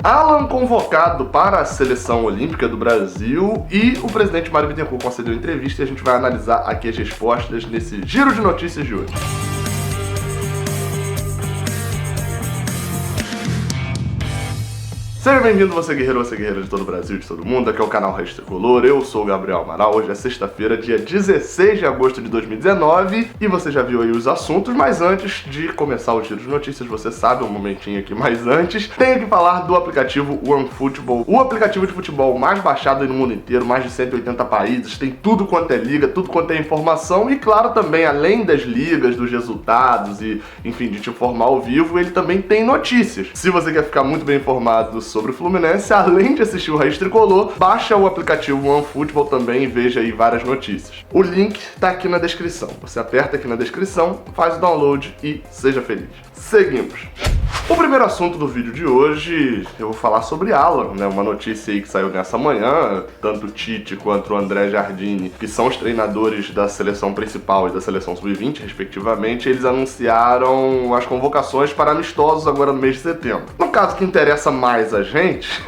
Alan convocado para a Seleção Olímpica do Brasil e o presidente Mário Bittencourt concedeu entrevista e a gente vai analisar aqui as respostas nesse giro de notícias de hoje. Seja bem-vindo, você guerreiro de todo o Brasil, de todo o mundo. Aqui é o canal Raiz Tricolor, eu sou o Gabriel Amaral. Hoje é sexta-feira, dia 16 de agosto de 2019 e você já viu aí os assuntos, mas antes de começar o giro de notícias, você sabe, um momentinho aqui, mas antes, tenho que falar do aplicativo OneFootball, o aplicativo de futebol mais baixado aí no mundo inteiro, mais de 180 países, tem tudo quanto é liga, tudo quanto é informação e, claro, também, além das ligas, dos resultados e, enfim, de te informar ao vivo, ele também tem notícias. Se você quer ficar muito bem informado sobre o Fluminense, além de assistir o Raiz Tricolor, baixa o aplicativo OneFootball também e veja aí várias notícias. O link tá aqui na descrição. Você aperta aqui na descrição, faz o download e seja feliz. Seguimos. O primeiro assunto do vídeo de hoje, eu vou falar sobre Alan, né? Uma notícia aí que saiu nessa manhã, tanto o Tite quanto o André Jardine, que são os treinadores da seleção principal e da seleção sub-20, respectivamente, eles anunciaram as convocações para amistosos agora no mês de setembro. No caso que interessa mais a gente,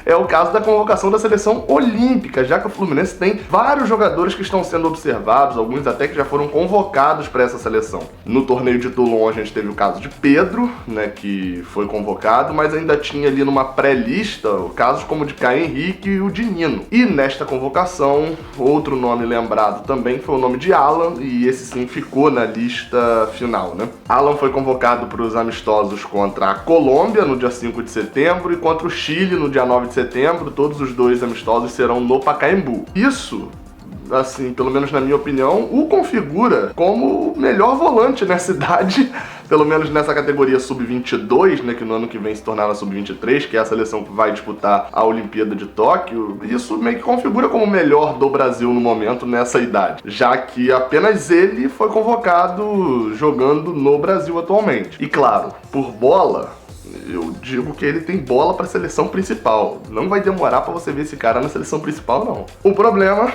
é o caso da convocação da seleção olímpica, já que o Fluminense tem vários jogadores que estão sendo observados, alguns até que já foram convocados para essa seleção. No torneio de Toulon a gente teve o caso de Pedro, né, que foi convocado, mas ainda tinha ali numa pré-lista casos como o de Caio Henrique e o de Nino. E nesta convocação, outro nome lembrado também foi o nome de Alan, e esse sim ficou na lista final, né? Alan foi convocado para os amistosos contra a Colômbia no dia 5 de setembro e contra o Chile no dia 9 de setembro. Todos os dois amistosos serão no Pacaembu. Isso, assim, pelo menos na minha opinião, o configura como o melhor volante nessa idade, pelo menos nessa categoria sub-22, né, que no ano que vem se tornará sub-23, que é a seleção que vai disputar a Olimpíada de Tóquio. Isso meio que configura como o melhor do Brasil no momento nessa idade, já que apenas ele foi convocado jogando no Brasil atualmente. E claro, por bola, eu digo que ele tem bola para a seleção principal. Não vai demorar para você ver esse cara na seleção principal, não. O problema,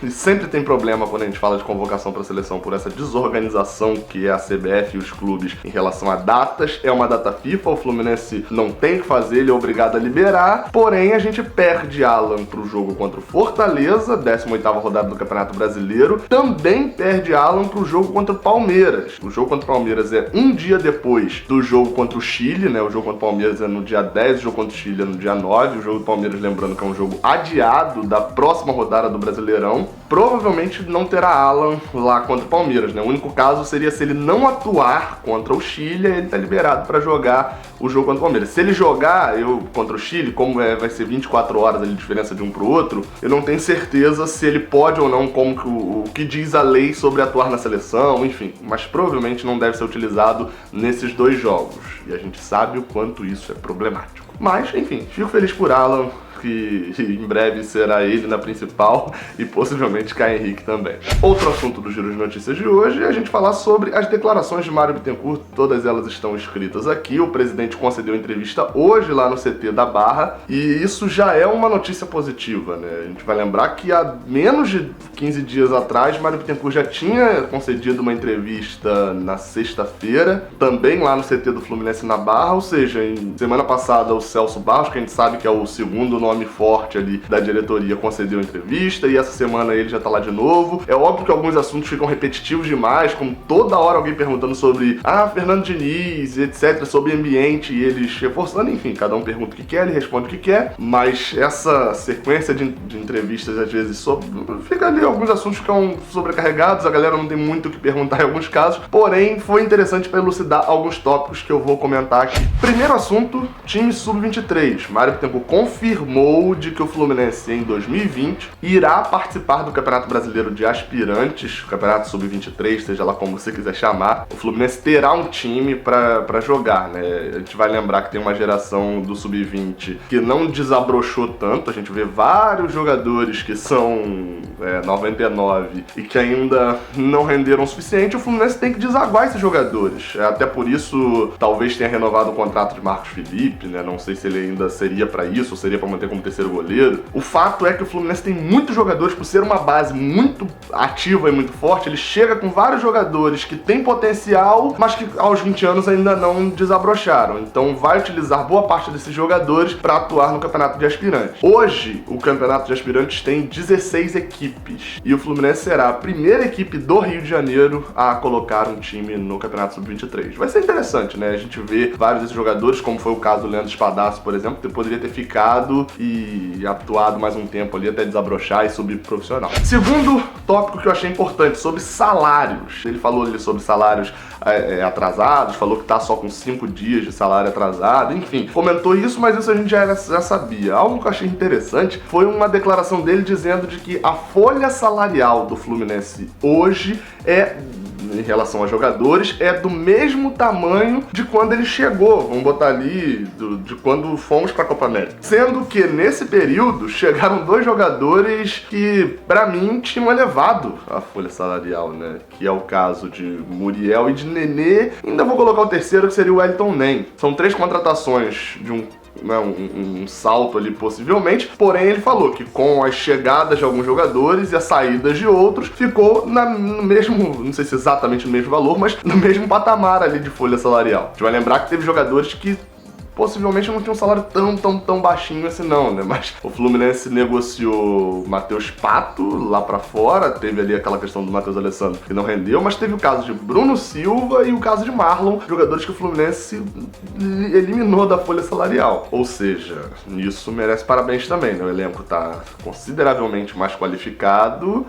e sempre tem problema quando a gente fala de convocação para a seleção por essa desorganização que é a CBF e os clubes em relação a datas, é uma data FIFA, o Fluminense não tem o que fazer, ele é obrigado a liberar, porém a gente perde Alan para o jogo contra o Fortaleza, 18ª rodada do Campeonato Brasileiro, também perde Alan para o jogo contra o Palmeiras. O jogo contra o Palmeiras é um dia depois do jogo contra o Chile, né? O jogo contra o Palmeiras é no dia 10, o jogo contra o Chile é no dia 9, o jogo do Palmeiras, lembrando que é um jogo adiado da próxima rodada do Brasileirão. Provavelmente não terá Alan lá contra o Palmeiras, né? O único caso seria se ele não atuar contra o Chile, ele tá liberado para jogar o jogo contra o Palmeiras. Se ele jogar contra o Chile, como vai ser 24 horas de diferença de um pro outro, eu não tenho certeza se ele pode ou não, como que o que diz a lei sobre atuar na seleção, enfim. Mas provavelmente não deve ser utilizado nesses dois jogos. E a gente sabe o quanto isso é problemático. Mas, enfim, fico feliz por Alan, que em breve será ele na principal e possivelmente Caio Henrique também. Outro assunto do Giro de Notícias de hoje é a gente falar sobre as declarações de Mário Bittencourt, todas elas estão escritas aqui. O presidente concedeu entrevista hoje lá no CT da Barra e isso já é uma notícia positiva, né? A gente vai lembrar que há menos de 15 dias atrás, Mário Bittencourt já tinha concedido uma entrevista na sexta-feira, também lá no CT do Fluminense na Barra, ou seja, em semana passada o Celso Barros, que a gente sabe que é o segundo nome forte ali da diretoria, concedeu entrevista e essa semana ele já tá lá de novo. É óbvio que alguns assuntos ficam repetitivos demais, como toda hora alguém perguntando sobre Fernando Diniz, etc, sobre ambiente e eles reforçando, enfim, cada um pergunta o que quer, ele responde o que quer, mas essa sequência de entrevistas às vezes fica ali, alguns assuntos ficam sobrecarregados, a galera não tem muito o que perguntar em alguns casos, porém foi interessante para elucidar alguns tópicos que eu vou comentar aqui. Primeiro assunto, time sub-23. Mário Bittencourt confirmou de que o Fluminense em 2020 irá participar do Campeonato Brasileiro de Aspirantes, o Campeonato Sub-23, seja lá como você quiser chamar. O Fluminense terá um time para jogar, né? A gente vai lembrar que tem uma geração do Sub-20 que não desabrochou tanto, a gente vê vários jogadores que são 99 e que ainda não renderam o suficiente. O Fluminense tem que desaguar esses jogadores, até por isso talvez tenha renovado o contrato de Marcos Felipe, né? Não sei se ele ainda seria para isso ou seria para manter botei como terceiro goleiro. O fato é que o Fluminense tem muitos jogadores, por ser uma base muito ativa e muito forte, ele chega com vários jogadores que têm potencial, mas que aos 20 anos ainda não desabrocharam. Então vai utilizar boa parte desses jogadores para atuar no campeonato de aspirantes. Hoje, o campeonato de aspirantes tem 16 equipes e o Fluminense será a primeira equipe do Rio de Janeiro a colocar um time no campeonato sub-23. Vai ser interessante, né? A gente vê vários desses jogadores, como foi o caso do Leandro Espadaço, por exemplo, que poderia ter ficado e atuado mais um tempo ali até desabrochar e subir pro profissional. Segundo tópico que eu achei importante, sobre salários. Ele falou ali sobre salários atrasados, falou que tá só com 5 dias de salário atrasado, enfim, comentou isso, mas isso a gente já sabia. Algo que eu achei interessante foi uma declaração dele dizendo de que a folha salarial do Fluminense hoje em relação a jogadores, é do mesmo tamanho de quando ele chegou, vamos botar ali, de quando fomos para a Copa América. Sendo que nesse período chegaram 2 jogadores que, para mim, tinham elevado a folha salarial, né? Que é o caso de Muriel e de Nenê. Ainda vou colocar o terceiro, que seria o Wellington Nem. São 3 contratações de um salto ali possivelmente, porém ele falou que com as chegadas de alguns jogadores e as saídas de outros, ficou no mesmo, não sei se exatamente no mesmo valor, mas no mesmo patamar ali de folha salarial. A gente vai lembrar que teve jogadores que possivelmente não tinha um salário tão baixinho assim não, né? Mas o Fluminense negociou Matheus Pato lá pra fora, teve ali aquela questão do Matheus Alessandro que não rendeu, mas teve o caso de Bruno Silva e o caso de Marlon, jogadores que o Fluminense eliminou da folha salarial. Ou seja, isso merece parabéns também, né? O elenco tá consideravelmente mais qualificado,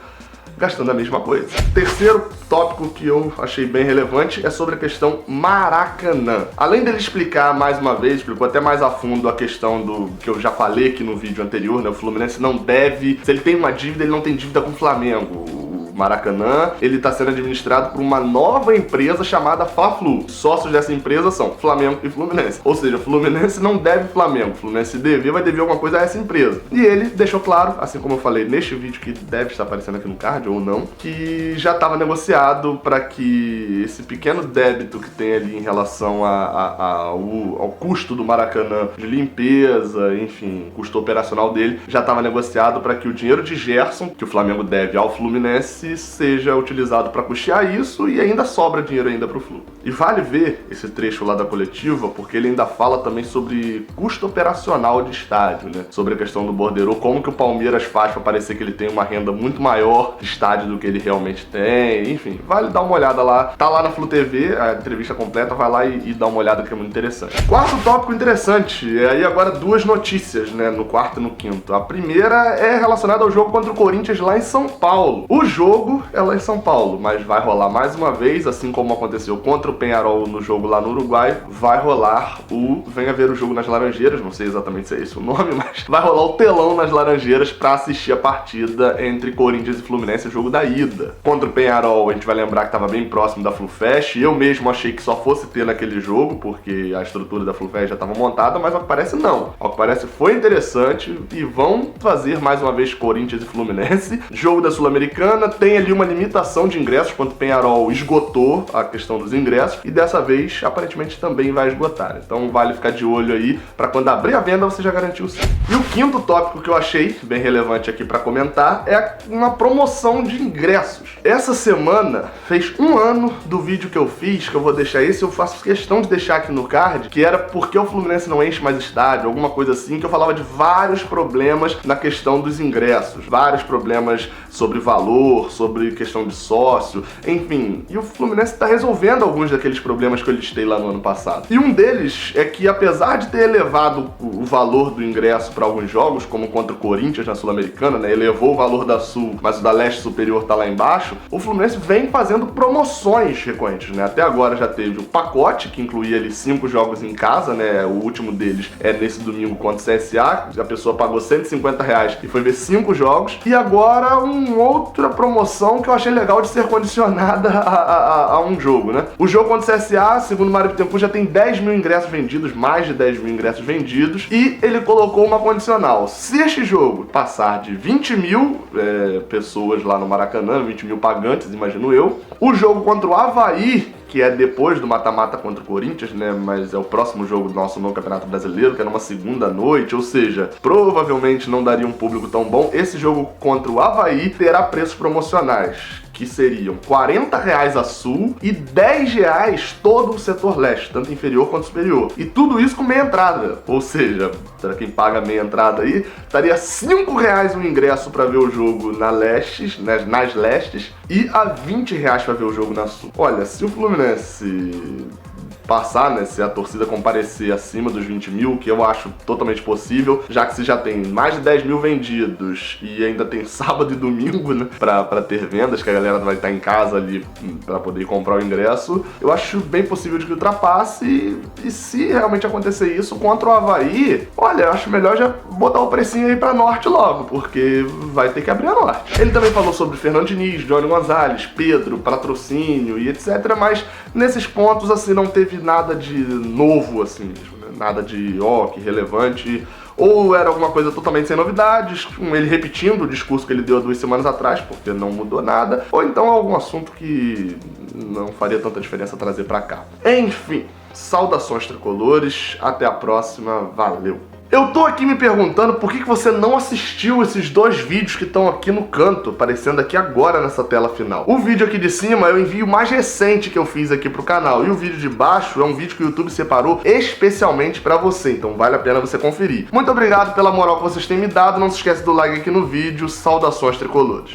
gastando a mesma coisa. Terceiro tópico que eu achei bem relevante é sobre a questão Maracanã. Além dele explicar mais uma vez, explicou até mais a fundo a questão do que eu já falei aqui no vídeo anterior, né? O Fluminense não deve, se ele tem uma dívida, ele não tem dívida com o Flamengo. Maracanã, ele está sendo administrado por uma nova empresa chamada Fla-Flu. Sócios dessa empresa são Flamengo e Fluminense. Ou seja, o Fluminense não deve Flamengo. O Fluminense vai dever alguma coisa a essa empresa. E ele deixou claro, assim como eu falei neste vídeo que deve estar aparecendo aqui no card ou não, que já estava negociado para que esse pequeno débito que tem ali em relação ao custo do Maracanã de limpeza, enfim, custo operacional dele, já estava negociado para que o dinheiro de Gerson, que o Flamengo deve ao Fluminense, seja utilizado para custear isso e ainda sobra dinheiro ainda para o Flu. E vale ver esse trecho lá da coletiva, porque ele ainda fala também sobre custo operacional de estádio, né? Sobre a questão do borderô, como que o Palmeiras faz para parecer que ele tem uma renda muito maior de estádio do que ele realmente tem, enfim, vale dar uma olhada lá. Tá lá na Flu TV, a entrevista completa, vai lá e dá uma olhada que é muito interessante. Quarto tópico interessante, aí agora 2 notícias, né, no quarto e no quinto. A primeira é relacionada ao jogo contra o Corinthians lá em São Paulo. O jogo é lá em São Paulo, mas vai rolar mais uma vez, assim como aconteceu contra o Peñarol no jogo lá no Uruguai, vai rolar Venha Ver o Jogo nas Laranjeiras, não sei exatamente se é esse o nome, mas vai rolar o telão nas Laranjeiras para assistir a partida entre Corinthians e Fluminense, o jogo da ida. Contra o Peñarol, a gente vai lembrar que estava bem próximo da FluFest, eu mesmo achei que só fosse ter naquele jogo, porque a estrutura da FluFest já estava montada, mas ao que parece não. Ao que parece foi interessante e vão fazer mais uma vez Corinthians e Fluminense. Jogo da Sul-Americana, tem ali uma limitação de ingressos, quando o Peñarol esgotou a questão dos ingressos, e dessa vez, aparentemente, também vai esgotar. Então vale ficar de olho aí, para quando abrir a venda, você já garantiu o seu. E o quinto tópico que eu achei bem relevante aqui para comentar é uma promoção de ingressos. Essa semana fez 1 ano do vídeo que eu fiz, que eu vou deixar esse, eu faço questão de deixar aqui no card, que era porque o Fluminense não enche mais estádio, alguma coisa assim, que eu falava de vários problemas na questão dos ingressos, vários problemas sobre valor, sobre questão de sócio, enfim. E o Fluminense está resolvendo alguns daqueles problemas que eu listei lá no ano passado. E um deles é que, apesar de ter elevado o valor do ingresso para alguns jogos, como contra o Corinthians na Sul-Americana, né, elevou o valor da Sul, mas o da Leste Superior tá lá embaixo, o Fluminense vem fazendo promoções recorrentes, né? Até agora já teve o pacote, que incluía ali 5 jogos em casa, né? O último deles é nesse domingo contra o CSA, a pessoa pagou R$150 e foi ver 5 jogos. E agora uma outra promoção que eu achei legal de ser condicionada a um jogo, né? O jogo contra o CSA, segundo o Mário Bittencourt, já tem 10 mil ingressos vendidos, mais de 10 mil ingressos vendidos, e ele colocou uma condicional. Se este jogo passar de 20 mil pessoas lá no Maracanã, 20 mil pagantes, imagino eu, o jogo contra o Avaí, que é depois do mata-mata contra o Corinthians, né? Mas é o próximo jogo nosso no Campeonato Brasileiro, que é numa segunda noite, ou seja, provavelmente não daria um público tão bom. Esse jogo contra o Avaí terá preços promocionais, que seriam R$40 a sul e R$10 todo o setor leste, tanto inferior quanto superior. E tudo isso com meia entrada, ou seja, para quem paga meia entrada aí, estaria R$5 o ingresso para ver o jogo nas lestes e a R$20 para ver o jogo na sul. Olha, se o Fluminense passar, né, se a torcida comparecer acima dos 20 mil, que eu acho totalmente possível, já que se já tem mais de 10 mil vendidos e ainda tem sábado e domingo, né, pra ter vendas, que a galera vai estar em casa ali pra poder comprar o ingresso, eu acho bem possível de que ultrapasse, e se realmente acontecer isso contra o Avaí, olha, eu acho melhor já botar o precinho aí pra Norte logo, porque vai ter que abrir a Norte. Ele também falou sobre Fernando Diniz, Johnny Gonzalez, Pedro, patrocínio e etc, mas nesses pontos, assim, não teve nada de novo, assim mesmo, né? Nada de, que relevante, ou era alguma coisa totalmente sem novidades, com ele repetindo o discurso que ele deu há 2 semanas atrás, porque não mudou nada, ou então algum assunto que não faria tanta diferença trazer pra cá. Enfim, saudações tricolores, até a próxima, valeu! Eu tô aqui me perguntando por que você não assistiu esses 2 vídeos que estão aqui no canto, aparecendo aqui agora nessa tela final. O vídeo aqui de cima é o envio mais recente que eu fiz aqui pro canal, e o vídeo de baixo é um vídeo que o YouTube separou especialmente pra você, então vale a pena você conferir. Muito obrigado pela moral que vocês têm me dado, não se esquece do like aqui no vídeo, saudações tricolores.